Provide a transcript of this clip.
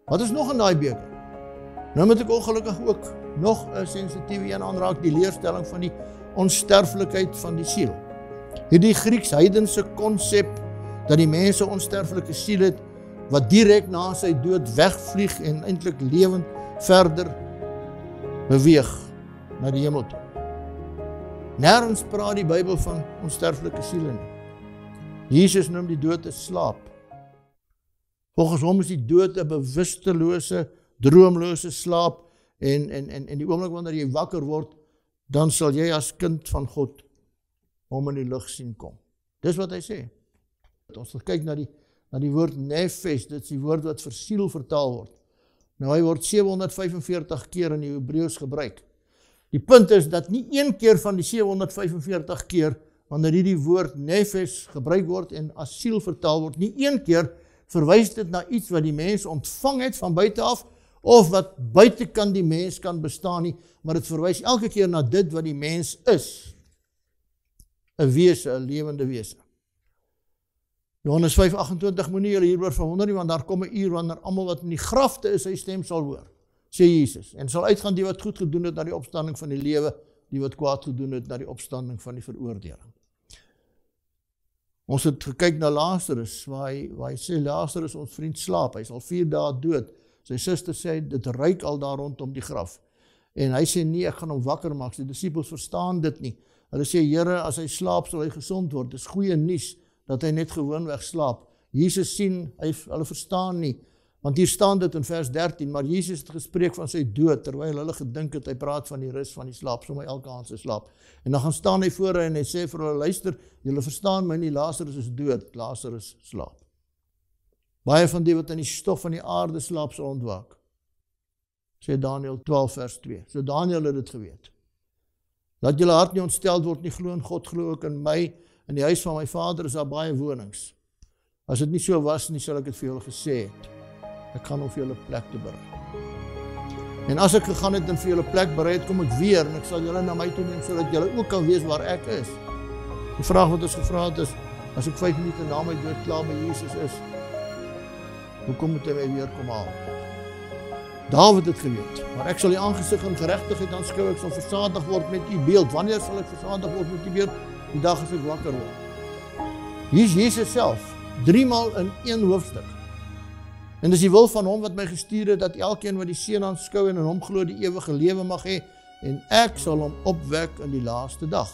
Wat is nog in daai beker? Nou moet ek ongelukkig ook nog 'n sensitiewe een aanraak, die leerstelling van die onsterflikheid van die siel. Hierdie Grieks-heidense konsep dat die mens 'n onsterflike siel het, wat direk na sy dood wegvlieg en eintlik lewend verder beweeg na die hemel toe. Nêrens praat die Bybel van onsterflike siele nie. Jesus noem die dood 'n slaap. Volgens hom is die dood 'n bewustelose, droomlose slaap en die oomblik wanneer jy wakker word, dan sal jy as kind van God hom in die lig sien kom. Dis wat hy sê. Ons sal kyk na die woord nefesh, dit is die woord wat vir siel vertaal word. Nou hy word 745 keer in die Hebreëus gebruik. Die punt is dat nie een keer van die 745 keer, wanneer hierdie woord nefesh gebruik word en as siel vertaal word, nie een keer verwys dit na iets wat die mens ontvang het van buite af, of wat buitekant die mens kan bestaan nie, maar dit verwys elke keer na dit wat die mens is. 'n wese, 'n lewende wese. Johannes 5:28, moenie julle hieroor verwonder nie, want daar kom 'n uur wanneer almal wat in die grafte is, sy stem sal hoor, sê Jesus. En sal uitgaan die wat goed gedoen het na die opstanding van die lewe, die wat kwaad gedoen het na die opstanding van die veroordeling. Ons het gekyk na Lazarus, waar hy sê, Lazarus, ons vriend slaap, hy sal 4 dae dood. Sy suster sê, dit ruik al daar rondom die graf. En hy sê, nee, ek gaan hom wakker maak. Die disippels verstaan dit nie. Hulle sê, Here, as hy slaap, sal hy gesond word. Dis goeie nuus, dat hy net gewoonweg slaap. Jesus sien, hulle verstaan nie, want hier staan dit in vers 13, maar Jesus het gespreek van sy dood, terwyl hulle gedink het, hy praat van die rus van die slaap, sommer elke aand sy slaap. En dan gaan staan hy voor en hy sê vir hulle, luister, julle verstaan my nie, Lazarus is dood, Lazarus slaap. Baie van die wat in die stof van die aarde slaap sal ontwaak, sê Daniël 12 vers 2. So Daniël het dit geweet. Laat julle hart nie ontsteld word nie, glo in God, glo ook in my. In die huis van my vader is daar baie wonings. As dit nie so was nie, sal ek dit vir julle gesê het. Ek gaan om vir julle plek te berei. En as ek gegaan het en vir julle plek berei het, kom ek weer en ek sal julle na my toe neem, sodat julle ook kan weet waar ek is. Die vraag wat ons gevra het is, as ek 5 minute na my dood klaar by Jesus is, hoekom moet hy my weer kom haal? Dawid het geweet, maar ek sal die aangesig in geregtigheid aanskou, ek sal versadig word met u beeld. Wanneer sal ek versadig word met u beeld? Die dag as ek wakker word. Hier is Jesus self, 3 maal in 1 hoofstuk. En dis die wil van hom wat my gestuur het, dat elkeen wat die Seun aanskou en in hom glo die ewige lewe mag hê, en ek sal hom opwek in die laaste dag.